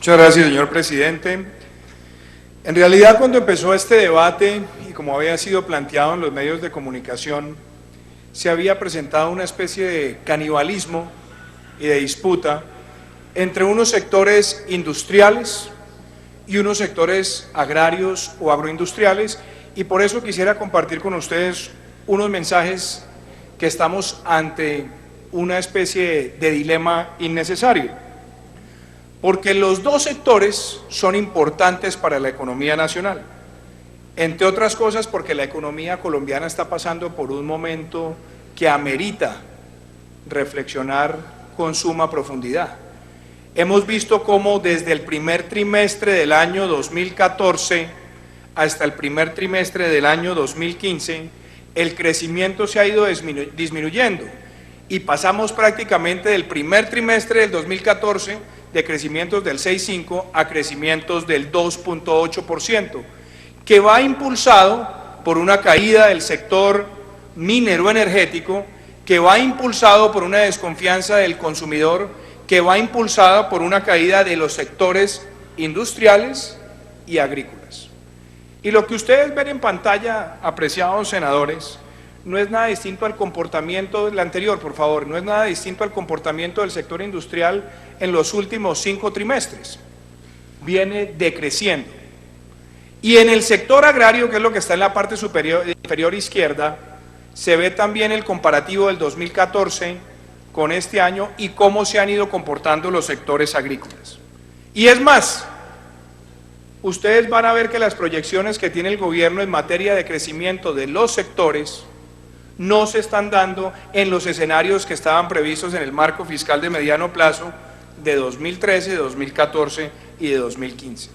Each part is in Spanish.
Muchas gracias, señor presidente. En realidad, cuando empezó este debate, y como había sido planteado en los medios de comunicación, se había presentado una especie de canibalismo y de disputa entre unos sectores industriales y unos sectores agrarios o agroindustriales, y por eso quisiera compartir con ustedes unos mensajes que estamos ante una especie de dilema innecesario, porque los dos sectores son importantes para la economía nacional, entre otras cosas porque la economía colombiana está pasando por un momento que amerita reflexionar con suma profundidad. Hemos visto cómo desde el primer trimestre del año 2014 hasta el primer trimestre del año 2015, el crecimiento se ha ido disminuyendo y pasamos prácticamente del primer trimestre del 2014 de crecimientos del 6,5 a crecimientos del 2,8%, que va impulsado por una caída del sector minero energético, que va impulsado por una desconfianza del consumidor, que va impulsada por una caída de los sectores industriales y agrícolas. Y lo que ustedes ven en pantalla, apreciados senadores, no es nada distinto al comportamiento del anterior, por favor, no es nada distinto al comportamiento del sector industrial en los últimos 5 trimestres. Viene decreciendo. Y en el sector agrario, que es lo que está en la parte inferior izquierda, se ve también el comparativo del 2014 con este año y cómo se han ido comportando los sectores agrícolas. Y es más, ustedes van a ver que las proyecciones que tiene el gobierno en materia de crecimiento de los sectores no se están dando en los escenarios que estaban previstos en el marco fiscal de mediano plazo de 2013, de 2014 y de 2015.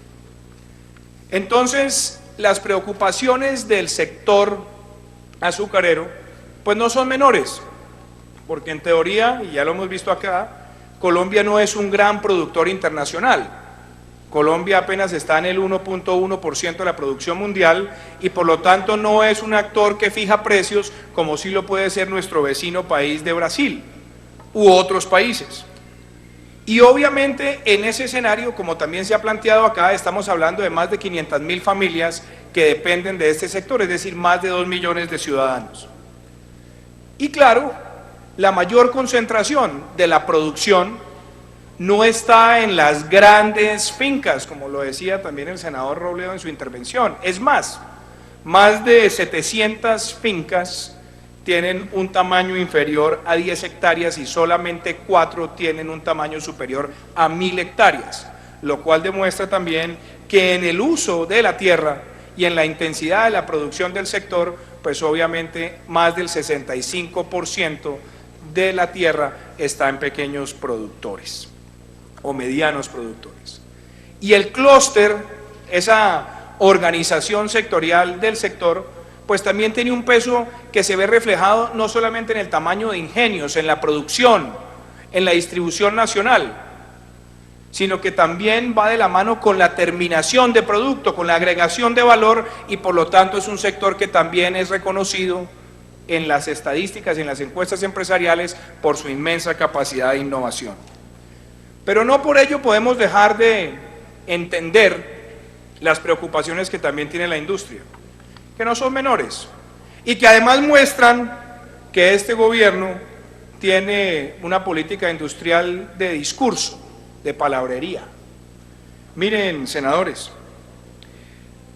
Entonces, las preocupaciones del sector azucarero, pues no son menores, porque en teoría, y ya lo hemos visto acá, Colombia no es un gran productor internacional. Colombia apenas está en el 1,1% de la producción mundial y por lo tanto no es un actor que fija precios como sí lo puede ser nuestro vecino país de Brasil u otros países. Y obviamente en ese escenario, como también se ha planteado acá, estamos hablando de más de 500.000 familias que dependen de este sector, es decir, más de 2 millones de ciudadanos. Y claro, la mayor concentración de la producción no está en las grandes fincas, como lo decía también el senador Robledo en su intervención. Es más de 700 fincas tienen un tamaño inferior a 10 hectáreas y solamente 4 tienen un tamaño superior a 1.000 hectáreas, lo cual demuestra también que en el uso de la tierra y en la intensidad de la producción del sector, pues obviamente más del 65% de la tierra está en pequeños productores o medianos productores. Y el clúster, esa organización sectorial del sector, pues también tiene un peso que se ve reflejado no solamente en el tamaño de ingenios, en la producción, en la distribución nacional, sino que también va de la mano con la terminación de producto, con la agregación de valor, y por lo tanto es un sector que también es reconocido en las estadísticas y en las encuestas empresariales por su inmensa capacidad de innovación. Pero no por ello podemos dejar de entender las preocupaciones que también tiene la industria, que no son menores, y que además muestran que este gobierno tiene una política industrial de discurso, de palabrería. Miren, senadores,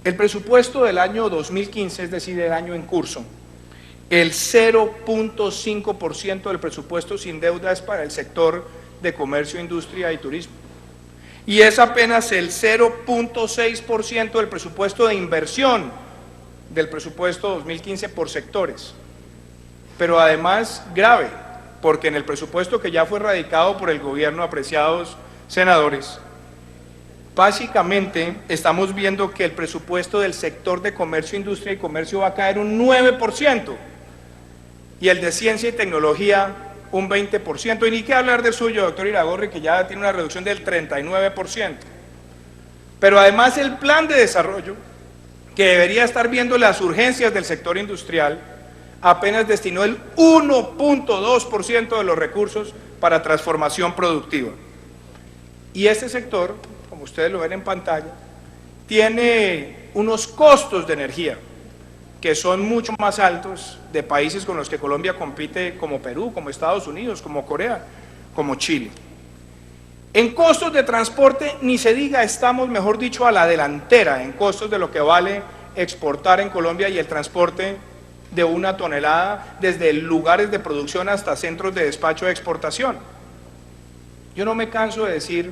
el presupuesto del año 2015, es decir, el año en curso, el 0,5% del presupuesto sin deuda es para el sector de comercio, industria y turismo. Y es apenas el 0,6% del presupuesto de inversión del presupuesto 2015 por sectores. Pero además grave, porque en el presupuesto que ya fue radicado por el gobierno, apreciados senadores, básicamente estamos viendo que el presupuesto del sector de comercio, industria y comercio va a caer un 9%, y el de ciencia y tecnología un 20%, y ni qué hablar del suyo, doctor Iragorri, que ya tiene una reducción del 39%. Pero además el plan de desarrollo, que debería estar viendo las urgencias del sector industrial, apenas destinó el 1,2% de los recursos para transformación productiva. Y este sector, como ustedes lo ven en pantalla, tiene unos costos de energía que son mucho más altos de países con los que Colombia compite, como Perú, como Estados Unidos, como Corea, como Chile. En costos de transporte, ni se diga, estamos, mejor dicho, a la delantera en costos de lo que vale exportar en Colombia y el transporte de una tonelada desde lugares de producción hasta centros de despacho de exportación. Yo no me canso de decir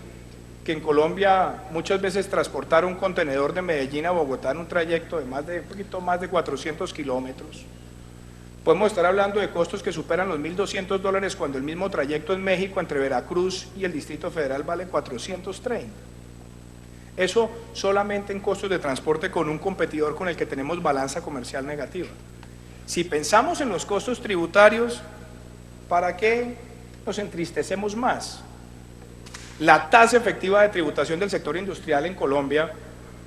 que en Colombia muchas veces transportar un contenedor de Medellín a Bogotá en un trayecto de un poquito más de 400 kilómetros, podemos estar hablando de costos que superan los $1.200 cuando el mismo trayecto en México entre Veracruz y el Distrito Federal vale 430. Eso solamente en costos de transporte con un competidor con el que tenemos balanza comercial negativa. Si pensamos en los costos tributarios, ¿para qué nos entristecemos más? La tasa efectiva de tributación del sector industrial en Colombia,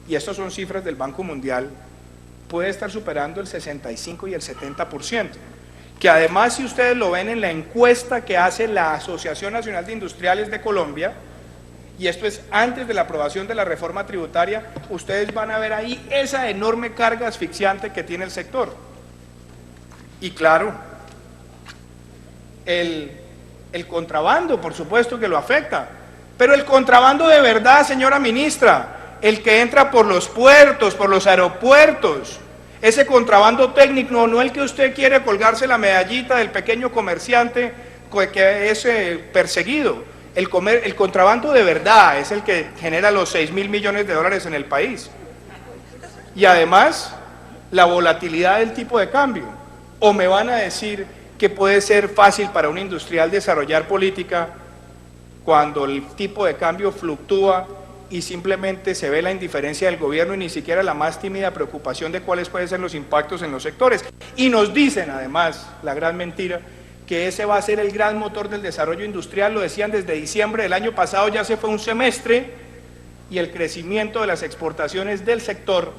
y estas son cifras del Banco Mundial, puede estar superando el 65 y el 70%, que además, si ustedes lo ven en la encuesta que hace la Asociación Nacional de Industriales de Colombia, y esto es antes de la aprobación de la reforma tributaria, ustedes van a ver ahí esa enorme carga asfixiante que tiene el sector. Y claro, el contrabando, por supuesto que lo afecta, pero el contrabando de verdad, señora ministra, el que entra por los puertos, por los aeropuertos, ese contrabando técnico, no el que usted quiere colgarse la medallita del pequeño comerciante que es perseguido. El contrabando de verdad es el que genera los 6.000 millones de dólares en el país. Y además, la volatilidad del tipo de cambio. ¿O me van a decir que puede ser fácil para un industrial desarrollar política cuando el tipo de cambio fluctúa y simplemente se ve la indiferencia del gobierno y ni siquiera la más tímida preocupación de cuáles pueden ser los impactos en los sectores? Y nos dicen además, la gran mentira, que ese va a ser el gran motor del desarrollo industrial. Lo decían desde diciembre del año pasado, ya se fue un semestre y el crecimiento de las exportaciones del sector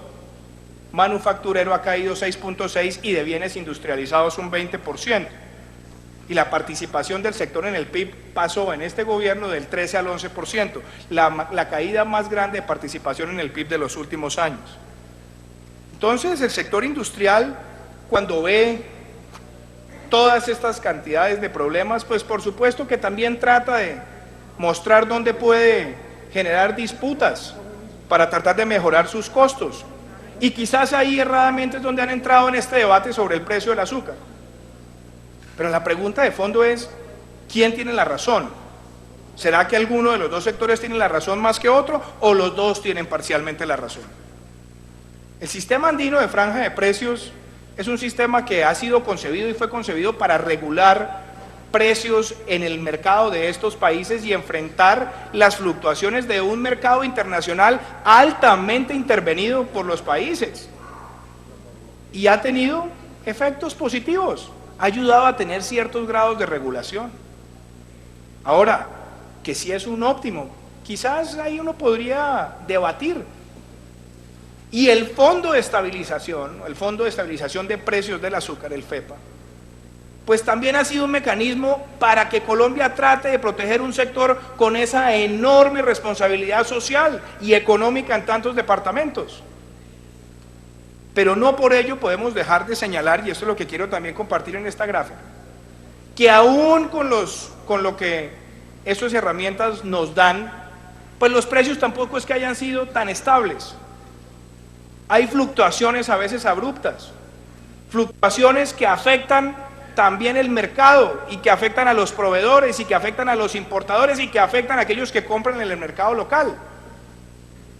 manufacturero ha caído 6.6 y de bienes industrializados un 20%. Y la participación del sector en el PIB pasó en este gobierno del 13 al 11%, la caída más grande de participación en el PIB de los últimos años. Entonces, el sector industrial, cuando ve todas estas cantidades de problemas, pues por supuesto que también trata de mostrar dónde puede generar disputas para tratar de mejorar sus costos. Y quizás ahí erradamente es donde han entrado en este debate sobre el precio del azúcar. Pero la pregunta de fondo es, ¿quién tiene la razón? ¿Será que alguno de los dos sectores tiene la razón más que otro o los dos tienen parcialmente la razón? El sistema andino de franja de precios es un sistema que ha sido concebido y fue concebido para regular precios en el mercado de estos países y enfrentar las fluctuaciones de un mercado internacional altamente intervenido por los países. Y ha tenido efectos positivos. Ha ayudado a tener ciertos grados de regulación. Ahora, que si es un óptimo, quizás ahí uno podría debatir. Y el Fondo de Estabilización de Precios del Azúcar, el FEPA, pues también ha sido un mecanismo para que Colombia trate de proteger un sector con esa enorme responsabilidad social y económica en tantos departamentos. Pero no por ello podemos dejar de señalar, y esto es lo que quiero también compartir en esta gráfica, que aún con lo que estas herramientas nos dan, pues los precios tampoco es que hayan sido tan estables. Hay fluctuaciones a veces abruptas, fluctuaciones que afectan también el mercado y que afectan a los proveedores y que afectan a los importadores y que afectan a aquellos que compran en el mercado local.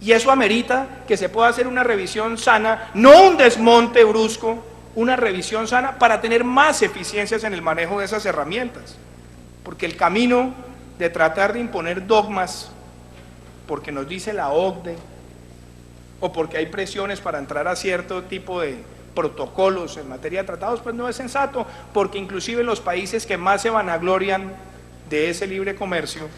Y eso amerita que se pueda hacer una revisión sana, no un desmonte brusco, una revisión sana para tener más eficiencias en el manejo de esas herramientas. Porque el camino de tratar de imponer dogmas, porque nos dice la OCDE, o porque hay presiones para entrar a cierto tipo de protocolos en materia de tratados, pues no es sensato, porque inclusive los países que más se vanaglorian de ese libre comercio,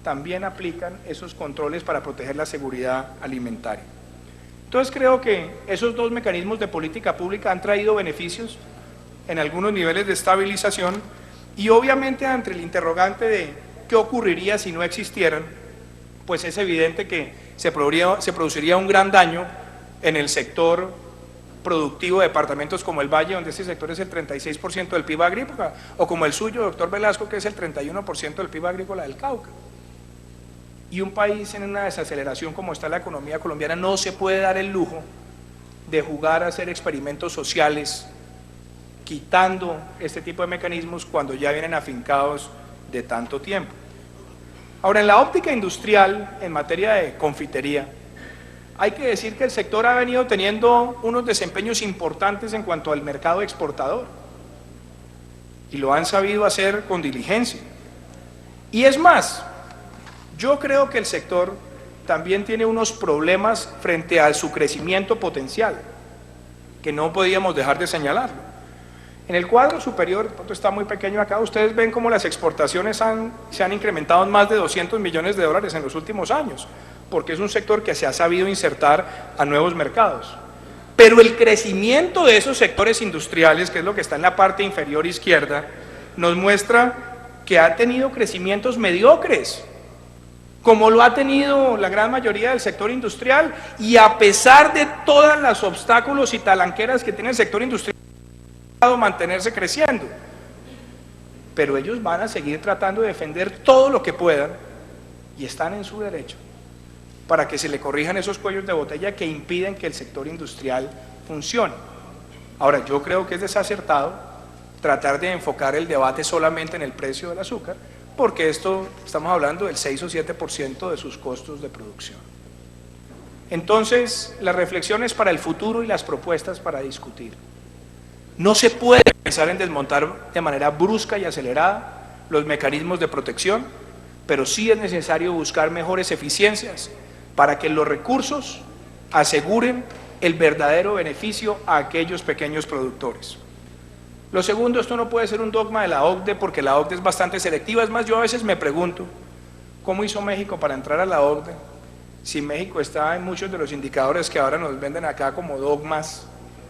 también aplican esos controles para proteger la seguridad alimentaria. Entonces creo que esos dos mecanismos de política pública han traído beneficios en algunos niveles de estabilización y obviamente ante el interrogante de qué ocurriría si no existieran, pues es evidente que se produciría un gran daño en el sector productivo de departamentos como el Valle, donde este sector es el 36% del PIB agrícola, o como el suyo, doctor Velasco, que es el 31% del PIB agrícola del Cauca. Y un país en una desaceleración como está la economía colombiana no se puede dar el lujo de jugar a hacer experimentos sociales, quitando este tipo de mecanismos cuando ya vienen afincados de tanto tiempo. Ahora, en la óptica industrial, en materia de confitería, hay que decir que el sector ha venido teniendo unos desempeños importantes en cuanto al mercado exportador, y lo han sabido hacer con diligencia. Y es más, yo creo que el sector también tiene unos problemas frente a su crecimiento potencial, que no podíamos dejar de señalarlo. En el cuadro superior, el punto está muy pequeño acá, ustedes ven cómo las exportaciones se han incrementado en más de 200 millones de dólares en los últimos años, porque es un sector que se ha sabido insertar a nuevos mercados. Pero el crecimiento de esos sectores industriales, que es lo que está en la parte inferior izquierda, nos muestra que ha tenido crecimientos mediocres, como lo ha tenido la gran mayoría del sector industrial, y a pesar de todos los obstáculos y talanqueras que tiene el sector industrial, ha mantenerse creciendo. Pero ellos van a seguir tratando de defender todo lo que puedan, y están en su derecho, para que se le corrijan esos cuellos de botella que impiden que el sector industrial funcione. Ahora, yo creo que es desacertado tratar de enfocar el debate solamente en el precio del azúcar, porque estamos hablando del 6 o 7% de sus costos de producción. Entonces, las reflexiones para el futuro y las propuestas para discutir. No se puede pensar en desmontar de manera brusca y acelerada los mecanismos de protección, pero sí es necesario buscar mejores eficiencias para que los recursos aseguren el verdadero beneficio a aquellos pequeños productores. Lo segundo, esto no puede ser un dogma de la OCDE, porque la OCDE es bastante selectiva. Es más, yo a veces me pregunto, ¿cómo hizo México para entrar a la OCDE? Si México está en muchos de los indicadores que ahora nos venden acá como dogmas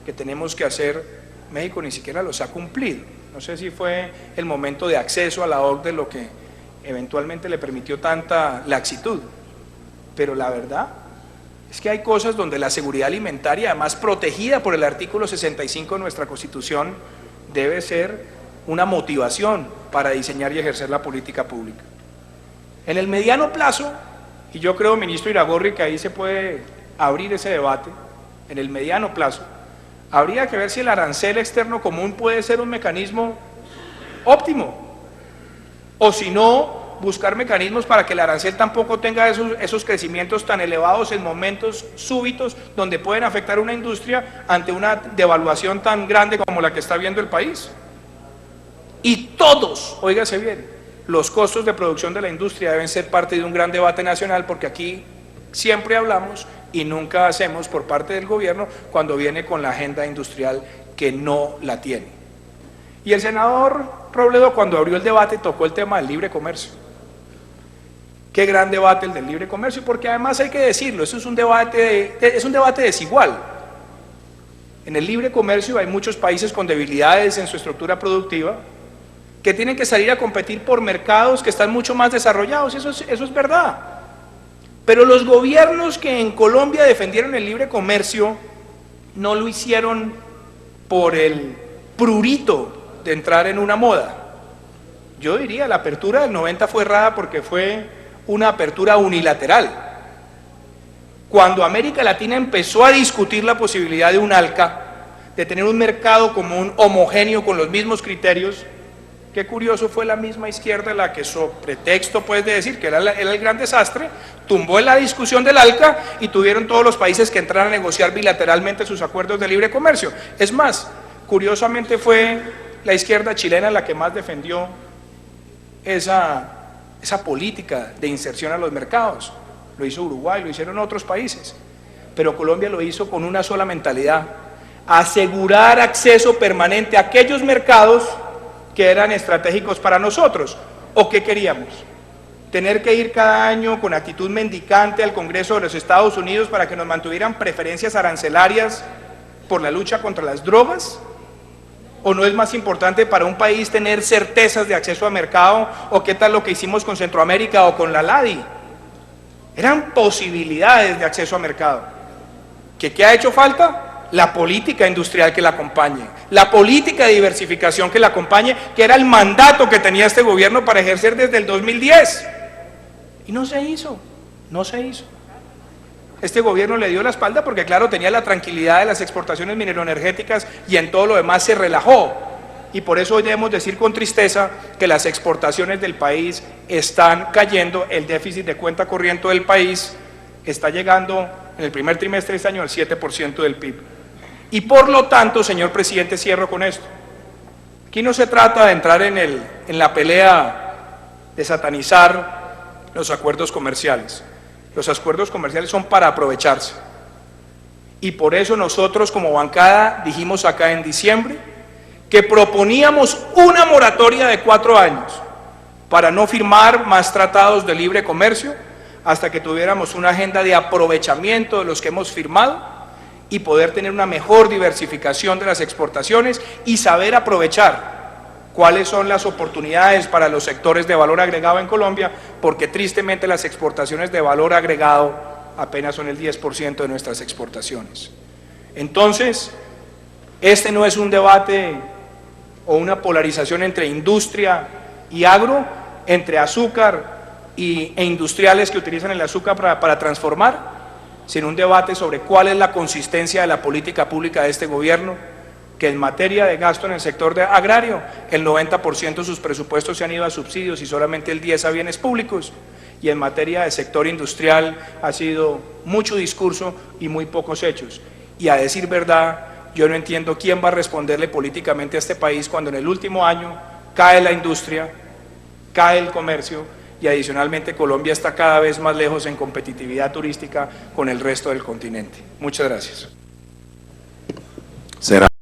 que tenemos que hacer, México ni siquiera los ha cumplido. No sé si fue el momento de acceso a la OCDE lo que eventualmente le permitió tanta laxitud, pero la verdad es que hay cosas donde la seguridad alimentaria, además protegida por el artículo 65 de nuestra Constitución, debe ser una motivación para diseñar y ejercer la política pública. En el mediano plazo, y yo creo, ministro Iragorri, que ahí se puede abrir ese debate, en el mediano plazo, habría que ver si el arancel externo común puede ser un mecanismo óptimo, o si no, buscar mecanismos para que el arancel tampoco tenga esos crecimientos tan elevados en momentos súbitos donde pueden afectar a una industria ante una devaluación tan grande como la que está viendo el país. Y todos, óigase bien, los costos de producción de la industria deben ser parte de un gran debate nacional, porque aquí siempre hablamos y nunca hacemos por parte del gobierno cuando viene con la agenda industrial que no la tiene. Y el senador Robledo, cuando abrió el debate, tocó el tema del libre comercio. Qué gran debate el del libre comercio, porque además hay que decirlo, eso es un debate desigual. En el libre comercio hay muchos países con debilidades en su estructura productiva que tienen que salir a competir por mercados que están mucho más desarrollados, eso es verdad. Pero los gobiernos que en Colombia defendieron el libre comercio no lo hicieron por el prurito de entrar en una moda. Yo diría, la apertura del 90 fue errada porque fue una apertura unilateral. Cuando América Latina empezó a discutir la posibilidad de un ALCA, de tener un mercado común homogéneo con los mismos criterios, qué curioso, fue la misma izquierda la que, sobre pretexto pues de decir que era el gran desastre, tumbó en la discusión del ALCA y tuvieron todos los países que entraran a negociar bilateralmente sus acuerdos de libre comercio. Es más, curiosamente fue la izquierda chilena la que más defendió esa política de inserción a los mercados. Lo hizo Uruguay, lo hicieron otros países, pero Colombia lo hizo con una sola mentalidad: asegurar acceso permanente a aquellos mercados que eran estratégicos para nosotros. ¿O qué queríamos? ¿Tener que ir cada año con actitud mendicante al Congreso de los Estados Unidos para que nos mantuvieran preferencias arancelarias por la lucha contra las drogas? ¿O no es más importante para un país tener certezas de acceso a mercado? ¿O qué tal lo que hicimos con Centroamérica o con la LADI? Eran posibilidades de acceso a mercado. ¿Qué ha hecho falta? La política industrial que la acompañe, la política de diversificación que la acompañe, que era el mandato que tenía este gobierno para ejercer desde el 2010. Y no se hizo, no se hizo. Este gobierno le dio la espalda porque, claro, tenía la tranquilidad de las exportaciones mineroenergéticas y en todo lo demás se relajó. Y por eso hoy debemos decir con tristeza que las exportaciones del país están cayendo, el déficit de cuenta corriente del país está llegando en el primer trimestre de este año al 7% del PIB. Y por lo tanto, señor presidente, cierro con esto. Aquí no se trata de entrar en la pelea de satanizar los acuerdos comerciales. Los acuerdos comerciales son para aprovecharse. Y por eso nosotros como bancada dijimos acá en diciembre que proponíamos una moratoria de 4 años para no firmar más tratados de libre comercio hasta que tuviéramos una agenda de aprovechamiento de los que hemos firmado y poder tener una mejor diversificación de las exportaciones y saber aprovechar cuáles son las oportunidades para los sectores de valor agregado en Colombia, porque tristemente las exportaciones de valor agregado apenas son el 10% de nuestras exportaciones. Entonces, este no es un debate o una polarización entre industria y agro, entre azúcar e industriales que utilizan el azúcar para transformar, sino un debate sobre cuál es la consistencia de la política pública de este gobierno, que en materia de gasto en el sector agrario, el 90% de sus presupuestos se han ido a subsidios y solamente el 10% a bienes públicos, y en materia de sector industrial ha sido mucho discurso y muy pocos hechos. Y a decir verdad, yo no entiendo quién va a responderle políticamente a este país cuando en el último año cae la industria, cae el comercio y adicionalmente Colombia está cada vez más lejos en competitividad turística con el resto del continente. Muchas gracias. Será.